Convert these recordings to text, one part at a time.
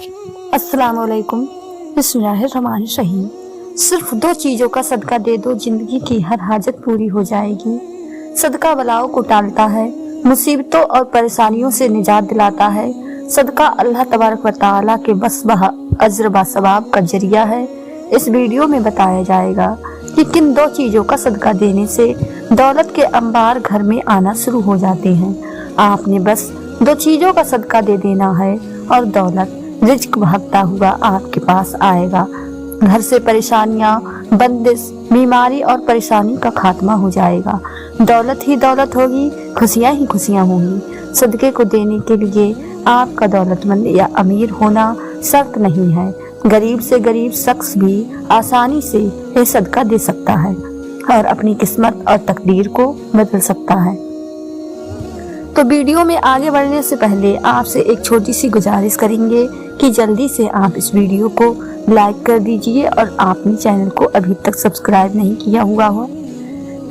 अस्सलाम वालेकुम। बिस्मिल्लाहिर्रहमानिर्रहीम। सिर्फ 2 चीजों का सदका दे दो, जिंदगी की हर हाजत पूरी हो जाएगी। सदका बलाओं को टालता है, मुसीबतों और परेशानियों से निजात दिलाता है। सदका अल्लाह तबारक व तआला के बस अज्र व सवाब का जरिया है। इस वीडियो में बताया जाएगा कि किन 2 चीजों का सदका देने से दौलत के अंबार घर में आना शुरू हो जाते हैं। आपने बस 2 चीजों का सदका दे देना है और दौलत रिज्क भागता हुआ आपके पास आएगा। घर से परेशानियां, बंदिश, बीमारी और परेशानी का खात्मा हो जाएगा। दौलत ही दौलत होगी, खुशियां ही खुशियां होंगी। सदके को देने के लिए आपका दौलतमंद या अमीर होना शर्त नहीं है। गरीब से गरीब शख्स भी आसानी से ये सदका दे सकता है और अपनी किस्मत और तकदीर को बदल सकता है। तो वीडियो में आगे बढ़ने से पहले आपसे एक छोटी सी गुजारिश करेंगे कि जल्दी से आप इस वीडियो को लाइक कर दीजिए और आपने चैनल को अभी तक सब्सक्राइब नहीं किया हुआ हो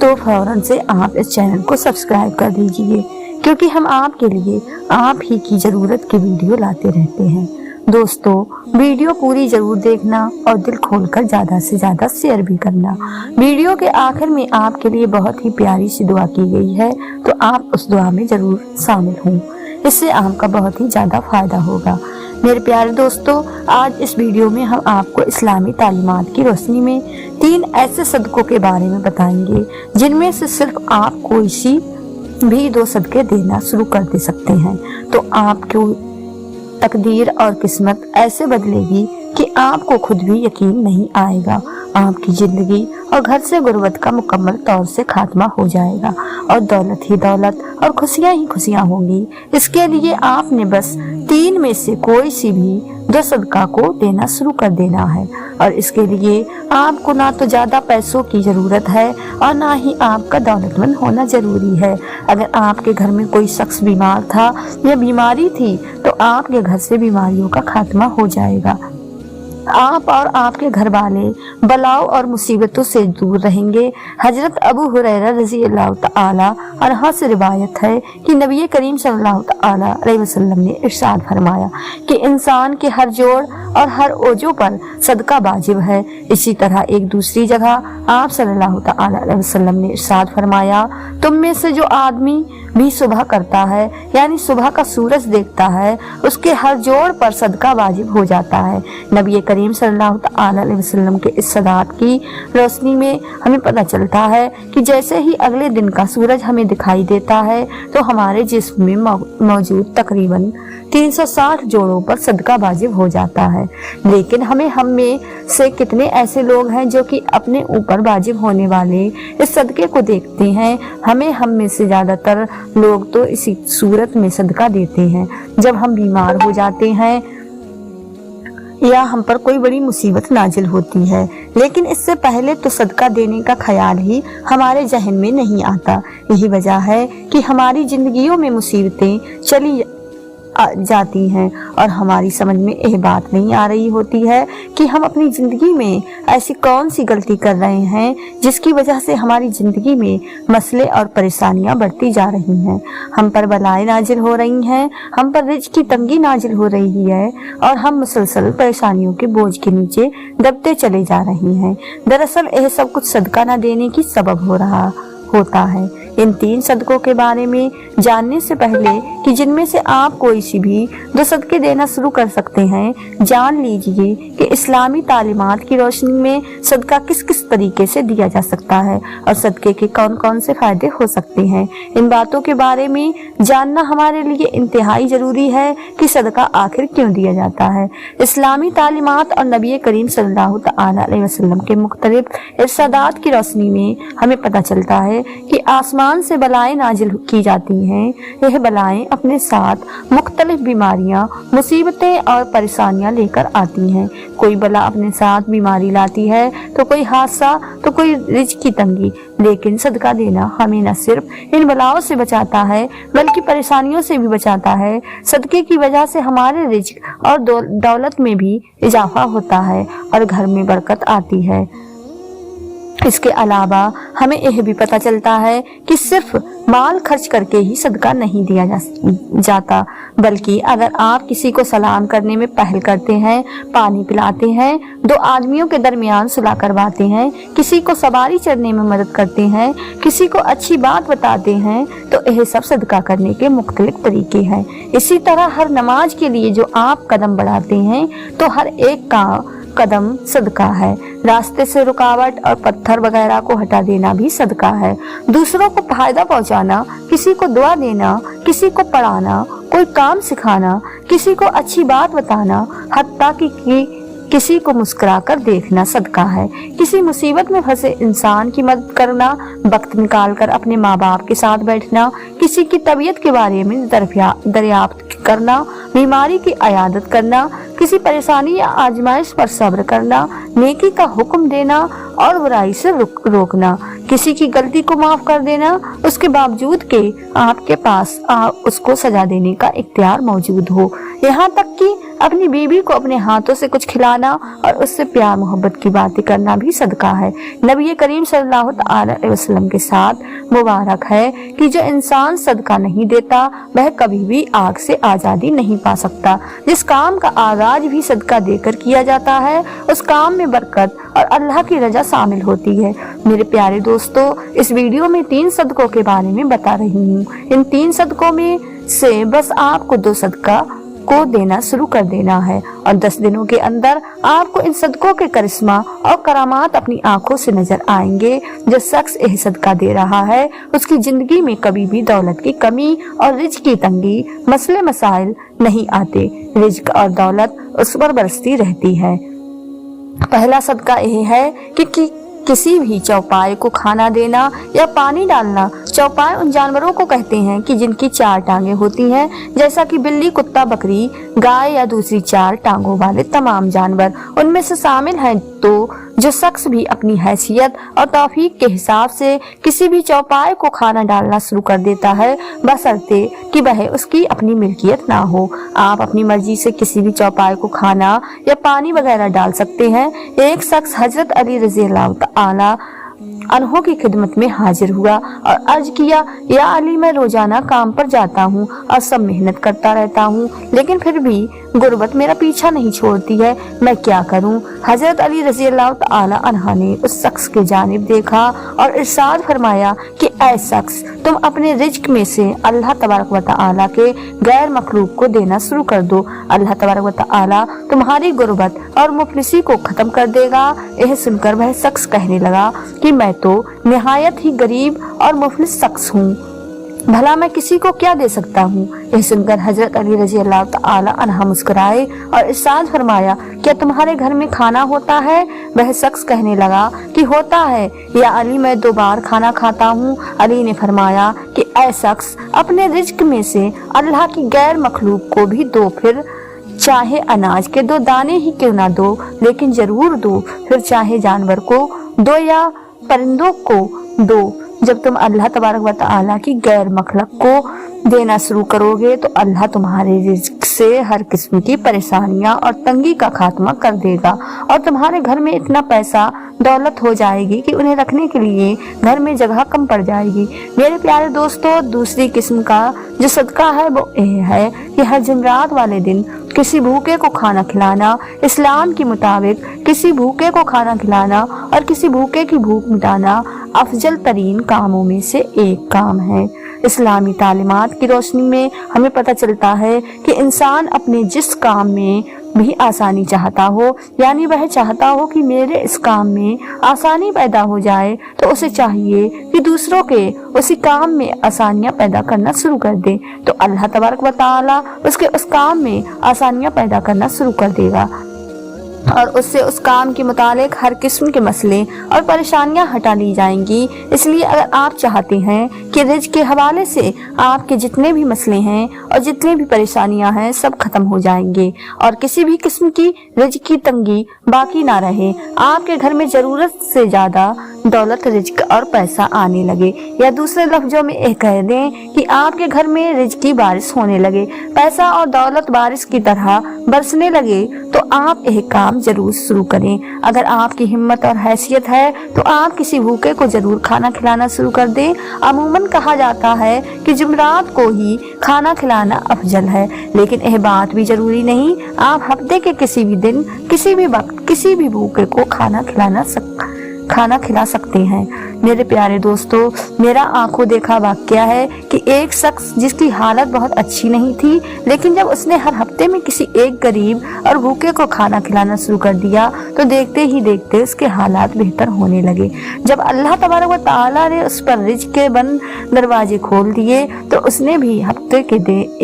तो फौरन से आप इस चैनल को सब्सक्राइब कर दीजिए, क्योंकि हम आपके लिए आप ही की ज़रूरत की वीडियो लाते रहते हैं। दोस्तों, वीडियो पूरी जरूर देखना और दिल खोलकर ज़्यादा से ज़्यादा शेयर भी करना। वीडियो के आखिर में आपके लिए बहुत ही प्यारी सी दुआ की गई है, तो आप उस दुआ में ज़रूर शामिल हों। इससे आपका बहुत ही ज़्यादा फायदा होगा। मेरे प्यारे दोस्तों, आज इस वीडियो में हम आपको इस्लामी तालीमात की रोशनी में 3 ऐसे सदकों के बारे में बताएंगे जिनमें से सिर्फ आप कोई सी भी 2 सदके देना शुरू कर दे सकते हैं। तो आपको तकदीर और किस्मत ऐसे बदलेगी कि आपको खुद भी यकीन नहीं आएगा। आपकी जिंदगी और घर से गुर्बत का मुकम्मल तौर से खात्मा हो जाएगा और दौलत ही दौलत और खुशियां ही खुशियां होंगी। इसके लिए आपने बस 3 में से कोई सी भी 2 सदका को देना शुरू कर देना है। और इसके लिए आपको ना तो ज़्यादा पैसों की ज़रूरत है और ना ही आपका दौलतमंद होना ज़रूरी है। अगर आपके घर में कोई शख्स बीमार था या बीमारी थी तो आपके घर से बीमारियों का खात्मा हो जाएगा। आप और आपके घर वाले बलाओं और मुसीबतों से दूर रहेंगे। हजरत अबू हुरैरा रज़ी अल्लाह तआला अन्हु से रिवायत है कि नबी करीम सल्लल्लाहु तआला अलैहि वसल्लम ने इरशाद फरमाया कि इंसान के हर जोड़ और हर ओजों पर सदका वाजिब है। इसी तरह एक दूसरी जगह आप सल्लल्लाहु तआला अलैहि वसल्लम ने इरशाद फरमाया, तुम में से जो आदमी भी सुबह करता है, यानी सुबह का सूरज देखता है, उसके हर जोड़ पर सदका वाजिब हो जाता है। नबी करीम सल्लल्लाहु तआला अलैहि वसल्लम के इस सदात की रोशनी में हमें पता चलता है कि जैसे ही अगले दिन का सूरज हमें दिखाई देता है तो हमारे जिस्म में मौजूद तकरीबन 360 जोड़ों पर सदका वाजिब हो जाता है। लेकिन हम में से कितने ऐसे लोग हैं जो कि अपने ऊपर वाजिब होने वाले इस सदके को देखते हैं। हम में से ज़्यादातर लोग तो इसी सूरत में सदका देते हैं जब हम बीमार हो जाते हैं या हम पर कोई बड़ी मुसीबत नाजिल होती है। लेकिन इससे पहले तो सदका देने का ख्याल ही हमारे जहन में नहीं आता। यही वजह है कि हमारी जिंदगियों में मुसीबतें चली जाती हैं और हमारी समझ में यह बात नहीं आ रही होती है कि हम अपनी ज़िंदगी में ऐसी कौन सी गलती कर रहे हैं जिसकी वजह से हमारी ज़िंदगी में मसले और परेशानियां बढ़ती जा रही हैं। हम पर बलाएं नाजिल हो रही हैं, हम पर रिज़्क़ की तंगी नाजिल हो रही है और हम मुसलसल परेशानियों के बोझ के नीचे दबते चले जा रहे हैं। दरअसल यह सब कुछ सदका न देने की सबब होता है। इन 3 सदकों के बारे में जानने से पहले कि जिनमें से आप कोई सी भी 2 सदके देना शुरू कर सकते हैं, जान लीजिए कि इस्लामी तालीमात की रोशनी में सदका किस किस तरीके से दिया जा सकता है और सदके के कौन कौन से फायदे हो सकते हैं। इन बातों के बारे में जानना हमारे लिए इंतहाई ज़रूरी है कि सदका आखिर क्यों दिया जाता है। इस्लामी तालीमात और नबी करीम सल्लल्लाहु तआला अलैहि वसल्लम के मुख्तलिफ इरशादात की रोशनी में हमें पता चलता है कि आसमान से बलाएं नाजिल की जाती हैं। यह बलाएं अपने साथ मुख्तलिफ बीमारियां, मुसीबतें और परेशानियां लेकर आती हैं। कोई बला अपने साथ बीमारी लाती है तो कोई हादसा तो कोई रिज़्क़ की तंगी। लेकिन सदका देना हमें न सिर्फ इन बलाओं से बचाता है बल्कि परेशानियों से भी बचाता है। सदके की वजह से हमारे रिज़्क़ और दौलत में भी इजाफा होता है और घर में बरकत आती है। इसके अलावा हमें यह भी पता चलता है कि सिर्फ माल खर्च करके ही सदका नहीं दिया जाता, बल्कि अगर आप किसी को सलाम करने में पहल करते हैं, पानी पिलाते हैं, दो आदमियों के दरमियान सुलह करवाते हैं, किसी को सवारी चढ़ने में मदद करते हैं, किसी को अच्छी बात बताते हैं, तो यह सब सदका करने के मुख्तलिफ तरीके हैं। इसी तरह हर नमाज के लिए जो आप कदम बढ़ाते हैं, तो हर एक का कदम सदका है। रास्ते से रुकावट और पत्थर वगैरह को हटा देना भी सदका है। दूसरों को फायदा पहुंचाना, किसी को दुआ देना, किसी को पढ़ाना, कोई काम सिखाना, किसी को अच्छी बात बताना, हत्ता कि किसी को मुस्कुराकर देखना सदका है। किसी मुसीबत में फंसे इंसान की मदद करना, वक्त निकालकर अपने माँ बाप के साथ बैठना, किसी की तबीयत के बारे में दरियाफ्त करना, बीमारी की इयादत करना, किसी परेशानी या आजमाइश पर सब्र करना, नेकी का हुक्म देना और बुराई से रोकना, किसी की गलती को माफ कर देना, उसके बावजूद के आपके पास उसको सजा देने का इख्तियार मौजूद हो। यहाँ तक कि अपनी बीवी को अपने हाथों से कुछ खिलाना और उससे प्यार मोहब्बत की बातें करना भी सदका है। नबी करीम सल्लल्लाहु अलैहि वसल्लम के साथ मुबारक है कि जो इंसान सदका नहीं देता वह कभी भी आग से आजादी नहीं पा सकता। जिस काम का आगाज भी सदका देकर किया जाता है, उस काम में बरकत और अल्लाह की रजा शामिल होती है। मेरे प्यारे दोस्तों, इस वीडियो में 3 सदकों के बारे में बता रही हूँ। इन 3 सदकों में से बस आपको 2 सदका को देना शुरू कर देना है और 10 दिनों के अंदर आपको इन सदकों के करिश्मा और करामात अपनी आंखों से नजर आएंगे। जो शख्स यह सदका दे रहा है, उसकी जिंदगी में कभी भी दौलत की कमी और रिज्क की तंगी, मसले मसाइल नहीं आते। रिज्क और दौलत उस पर बरसती रहती है। पहला सदका यह है कि किसी भी चौपाए को खाना देना या पानी डालना। चौपाए उन जानवरों को कहते हैं कि जिनकी 4 टांगे होती हैं, जैसा कि बिल्ली, कुत्ता, बकरी, गाय या दूसरी 4 टांगों वाले तमाम जानवर उनमें से शामिल हैं। तो जो शख्स भी अपनी हैसियत और तौफीक के हिसाब से किसी भी चौपाए को खाना डालना शुरू कर देता है, बशर्ते कि वह उसकी अपनी मिल्कियत ना हो। आप अपनी मर्जी से किसी भी चौपाए को खाना या पानी वगैरह डाल सकते हैं। एक शख्स हजरत अली रज़ी अल्लाह तआला अन्हों की खिदमत में हाजिर हुआ और अर्ज किया, या अली, मैं रोजाना काम पर जाता हूँ और सब मेहनत करता रहता हूँ, लेकिन फिर भी गुर्बत मेरा पीछा नहीं छोड़ती है, मैं क्या करूँ? हजरत अली रज़ी अल्लाह तआला अन्हा ने उस शख्स के जानिब देखा और इरशाद फरमाया कि ऐ शख्स, तुम अपने रिज्क में से अल्लाह तबारक व तआला के गैर मखलूक को देना शुरू कर दो। अल्लाह तबारक व तआला तुम्हारी गुर्बत और मुफलिसी को खत्म कर देगा। यह सुनकर वह शख्स कहने लगा कि मैं तो निहायत ही गरीब और मुफलिस शख्स हूँ, भला मैं किसी को क्या दे सकता हूँ? यह सुनकर हजरत अली रज़ी अल्लाह तआला अन्हा मुस्कुराए और इरशाद फरमाया, क्या तुम्हारे घर में खाना होता है? वह शख्स कहने लगा कि होता है या अली, मैं 2 बार खाना खाता हूँ। अली ने फरमाया कि ऐ शख्स, अपने रिज्क में से अल्लाह की गैर मखलूक को भी दो, फिर चाहे अनाज के 2 दाने ही क्यों ना दो, लेकिन जरूर दो। फिर चाहे जानवर को दो या परिंदों को दो। जब तुम अल्लाह तबारक व तआला की गैर मखलूक को देना शुरू करोगे तो अल्लाह तुम्हारे रिज्क से हर किस्म की परेशानियां और तंगी का खात्मा कर देगा और तुम्हारे घर में इतना पैसा दौलत हो जाएगी कि उन्हें रखने के लिए घर में जगह कम पड़ जाएगी। मेरे प्यारे दोस्तों, दूसरी किस्म का जो सदका है वो यह है कि हर जुमरात वाले दिन किसी भूखे को खाना खिलाना। इस्लाम के मुताबिक किसी भूखे को खाना खिलाना और किसी भूखे की भूख मिटाना अफजल तरीन कामों में से एक काम है। इस्लामी तालीमात की रोशनी में हमें पता चलता है कि इंसान अपने जिस काम में भी आसानी चाहता हो, यानी वह चाहता हो कि मेरे इस काम में आसानी पैदा हो जाए, तो उसे चाहिए कि दूसरों के उसी काम में आसानियां पैदा करना शुरू कर दे, तो अल्लाह तबारक व तआला उसके उस काम में आसानियां पैदा करना शुरू कर देगा और उससे उस काम के मुतालिक हर किस्म के मसले और परेशानियां हटा ली जाएंगी। इसलिए अगर आप चाहते हैं कि रिज्क के हवाले से आपके जितने भी मसले हैं और जितने भी परेशानियां हैं सब खत्म हो जाएंगे और किसी भी किस्म की रिज्क की तंगी बाकी ना रहे, आपके घर में जरूरत से ज्यादा दौलत, रिज्क और पैसा आने लगे, या दूसरे लफ्जों में ये कह दें कि आपके घर में रिज्क की बारिश होने लगे, पैसा और दौलत बारिश की तरह बरसने लगे, तो आप एक काम जरूर शुरू करें। अगर आपकी हिम्मत और हैसियत है तो आप किसी भूखे को जरूर खाना खिलाना शुरू कर दें। अमूमन कहा जाता है कि जुमरात को ही खाना खिलाना अफजल है, लेकिन यह बात भी जरूरी नहीं। आप हफ्ते के किसी भी दिन, किसी भी वक्त, किसी भी भूखे को खाना खिला सकते हैं। मेरे प्यारे दोस्तों, मेरा आंखों देखा वाकया है कि एक शख्स जिसकी हालत बहुत अच्छी नहीं थी, लेकिन जब उसने हर हफ्ते में किसी एक गरीब और भूखे को खाना खिलाना शुरू कर दिया तो देखते ही देखते उसके हालात बेहतर होने लगे। जब अल्लाह तबारक व तआला ने उस पर रिज्क के बंद दरवाजे खोल दिए तो उसने भी हफ्ते के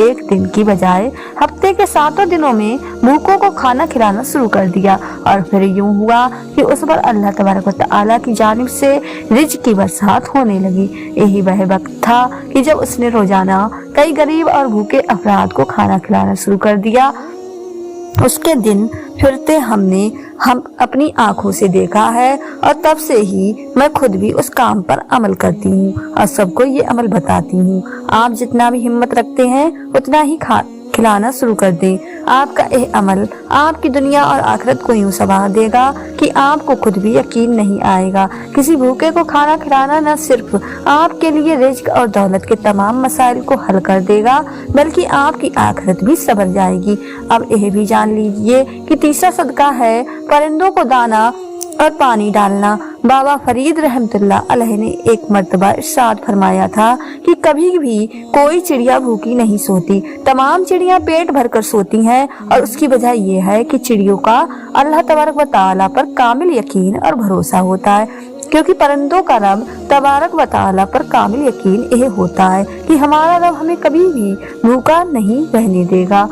एक दिन की बजाय हफ्ते के 7 दिनों में भूखों को खाना खिलाना शुरू कर दिया। और फिर यूं हुआ कि उस पर अल्लाह तबारक व तआला की जानिब से रिज्क की बरसात होने लगी। यही वह वक्त था कि जब उसने रोजाना कई गरीब और भूखे अफराद को खाना खिलाना शुरू कर दिया। उसके दिन फिरते हम अपनी आंखों से देखा है, और तब से ही मैं खुद भी उस काम पर अमल करती हूँ और सबको ये अमल बताती हूँ। आप जितना भी हिम्मत रखते हैं उतना ही खिलाना शुरू कर दें। आपका यह अमल आपकी दुनिया और आखिरत को यूं संवार देगा कि आपको खुद भी यकीन नहीं आएगा। किसी भूखे को खाना खिलाना न सिर्फ आपके लिए रिज्क और दौलत के तमाम मसाइल को हल कर देगा, बल्कि आपकी आखिरत भी संवर जाएगी। अब यह भी जान लीजिए कि तीसरा सदका है परिंदों को दाना और पानी डालना। बाबा फरीद रहमतुल्लाह अलैह ने एक मर्तबा इरशाद फरमाया था कि कभी भी कोई चिड़िया भूखी नहीं सोती, तमाम चिड़ियां पेट भरकर सोती हैं, और उसकी वजह यह है कि चिड़ियों का अल्लाह तबारक व तआला पर कामिल यकीन और भरोसा होता है, क्योंकि परिंदों का रब तबारक व तआला पर कामिल यकीन यह होता है कि हमारा रब हमें कभी भी भूखा नहीं रहने देगा।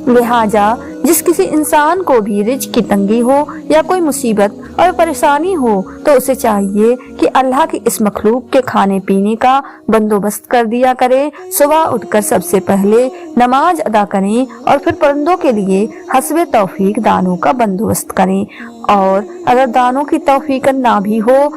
लिहाजा जिस किसी इंसान को भी रिज्क की तंगी हो या कोई मुसीबत और परेशानी हो तो उसे चाहिए कि अल्लाह की इस मखलूक के खाने पीने का बंदोबस्त कर दिया करे। सुबह उठकर सबसे पहले नमाज अदा करें और फिर परिंदों के लिए हस्बे तौफीक दानों का बंदोबस्त करें, और अगर दानों की तौफीक ना भी हो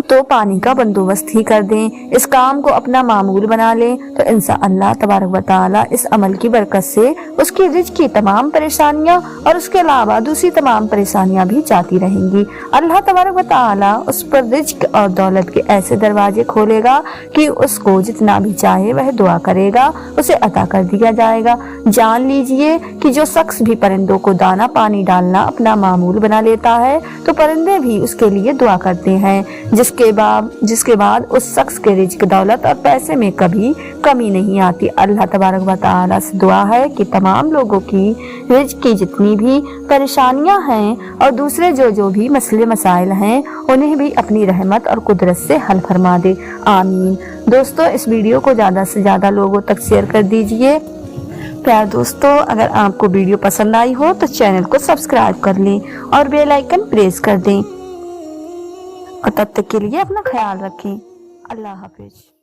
तो पानी का बंदोबस्त ही कर दें। इस काम को अपना मामूल बना लें तो इंशाअल्लाह तबारक व तआला इस अमल की बरकत से उसकी रिज्क की तमाम परेशानियां और उसके अलावा दूसरी तमाम परेशानियां भी जाती रहेंगी। अल्लाह तबारक व तआला उस पर रिज्क और दौलत के ऐसे दरवाजे खोलेगा कि उसको जितना भी चाहे वह दुआ करेगा उसे अता कर दिया जाएगा। जान लीजिए कि जो शख्स भी परिंदों को दाना पानी डालना अपना मामूल बना लेता है तो परिंदे भी उसके लिए दुआ करते हैं, जिसके बाद उस शख्स के रिज्क, दौलत और पैसे में कभी कमी नहीं आती। अल्लाह तबारक व तआला से दुआ है कि तमाम लोगों की रिज्क की जितनी भी परेशानियां हैं और दूसरे जो भी मसले मसाइल हैं उन्हें भी अपनी रहमत और कुदरत से हल फरमा दे। आमीन। दोस्तों, इस वीडियो को ज़्यादा से ज़्यादा लोगों तक शेयर कर दीजिए। प्यार दोस्तों, अगर आपको वीडियो पसंद आई हो तो चैनल को सब्सक्राइब कर लें और बेल आइकन प्रेस कर दें, और तब तक के लिए अपना ख्याल रखें। अल्लाह हाफिज।